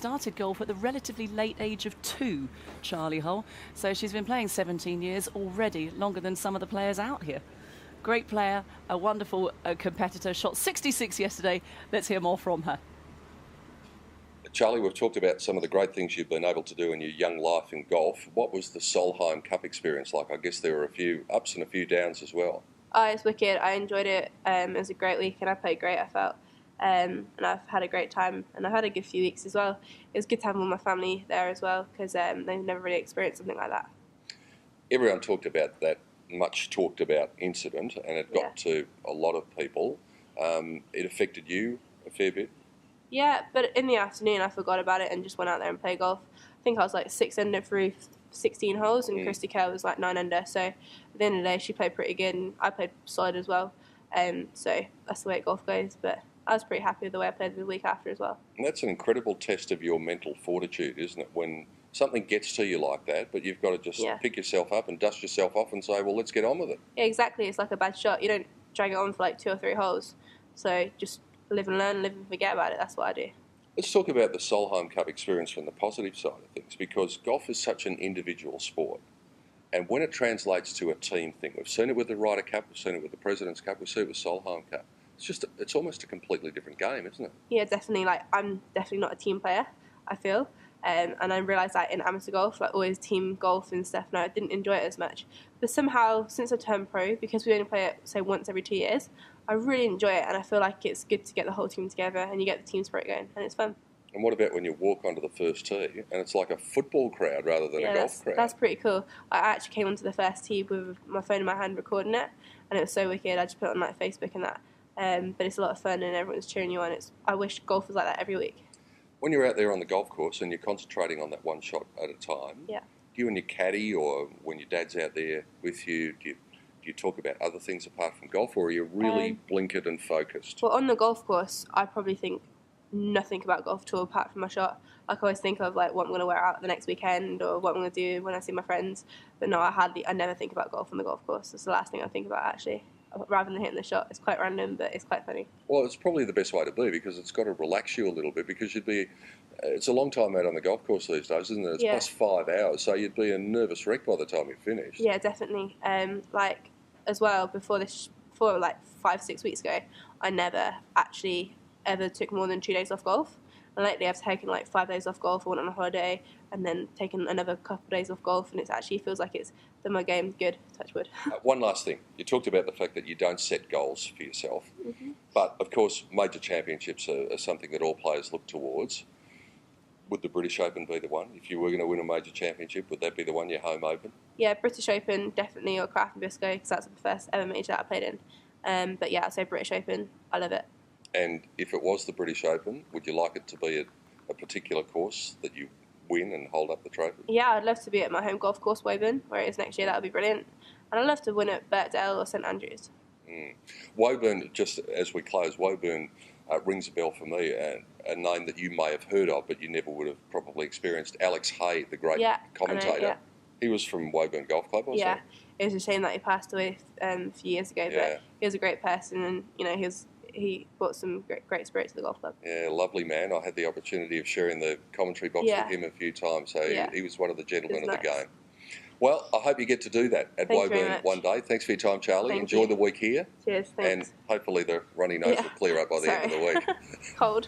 started golf at the relatively late age of 2, Charley Hull. So she's been playing 17 years already, longer than some of the players out here. Great player, a wonderful competitor, shot 66 yesterday. Let's hear more from her. Charley, we've talked about some of the great things you've been able to do in your young life in golf. What was the Solheim Cup experience like? I guess there were a few ups and a few downs as well. Oh, it's wicked. I enjoyed it. It was a great week and I played great, I felt. And I've had a great time and I've had a good few weeks as well. It was good to have all my family there as well because they've never really experienced something like that. Everyone talked about that much talked about incident and it got to a lot of people. It affected you a fair bit? Yeah, but in the afternoon I forgot about it and just went out there and played golf. I think I was like 6 under through 16 holes and Christy Kerr was like 9 under. So at the end of the day she played pretty good and I played solid as well. So that's the way golf goes. But I was pretty happy with the way I played the week after as well. And that's an incredible test of your mental fortitude, isn't it? When something gets to you like that, but you've got to just pick yourself up and dust yourself off and say, well, let's get on with it. Yeah, exactly. It's like a bad shot. You don't drag it on for like 2 or 3 holes. So just live and learn, live and forget about it. That's what I do. Let's talk about the Solheim Cup experience from the positive side of things, because golf is such an individual sport. And when it translates to a team thing, we've seen it with the Ryder Cup, we've seen it with the President's Cup, we've seen it with Solheim Cup. It's almost a completely different game, isn't it? Yeah, definitely. Like, I'm definitely not a team player, I feel. And I realised that in amateur golf, like always team golf and stuff, and I didn't enjoy it as much. But somehow, since I turned pro, because we only play it, say, once every 2 years, I really enjoy it, and I feel like it's good to get the whole team together, and you get the team spirit going, and it's fun. And what about when you walk onto the first tee, and it's like a football crowd rather than a golf crowd? That's pretty cool. I actually came onto the first tee with my phone in my hand recording it, and it was so wicked. I just put it on like Facebook and that. But it's a lot of fun, and everyone's cheering you on. I wish golf was like that every week. When you're out there on the golf course and you're concentrating on that one shot at a time, do you and your caddy, or when your dad's out there with you, do you talk about other things apart from golf, or are you really blinkered and focused? Well, on the golf course, I probably think nothing about golf at all apart from my shot. I always think of like what I'm going to wear out the next weekend or what I'm going to do when I see my friends. But no, I never think about golf on the golf course. It's the last thing I think about, actually, rather than hitting the shot. It's quite random, but it's quite funny. Well, it's probably the best way to be, because it's got to relax you a little bit, because it's a long time out on the golf course these days, isn't it? It's plus 5 hours, so you'd be a nervous wreck by the time you finished. Yeah, definitely. Like, as well, before like 5-6 weeks ago, I never actually ever took more than 2 days off golf. And lately I've taken like 5 days off golf. I went on a holiday and then taken another couple of days off golf, and it actually feels like it's done my game good, touch wood. One last thing. You talked about the fact that you don't set goals for yourself. But, of course, major championships are something that all players look towards. Would the British Open be the one? If you were going to win a major championship, would that be the one, your home Open? Yeah, British Open, definitely, or Craft and Bisco, because that's the first ever major that I played in. But yeah, I'd say British Open. I love it. And if it was the British Open, would you like it to be a particular course that you win and hold up the trophy? Yeah, I'd love to be at my home golf course, Woburn, where it is next year. That would be brilliant. And I'd love to win at Birkdale or St Andrews. Woburn, just as we close, Woburn rings a bell for me, a name that you may have heard of, but you never would have probably experienced. Alex Hay, the great commentator. I know, He was from Woburn Golf Club, wasn't he? Yeah, it was a shame that he passed away a few years ago, but he was a great person, and he brought some great spirit to the golf club. Yeah, lovely man. I had the opportunity of sharing the commentary box with him a few times, so he was one of the gentlemen of the game. Well, I hope you get to do that at Woburn one day. Thanks for your time, Charley. Enjoy the week here. Cheers, thanks. And hopefully the runny nose will clear up by the end of the week. Cold.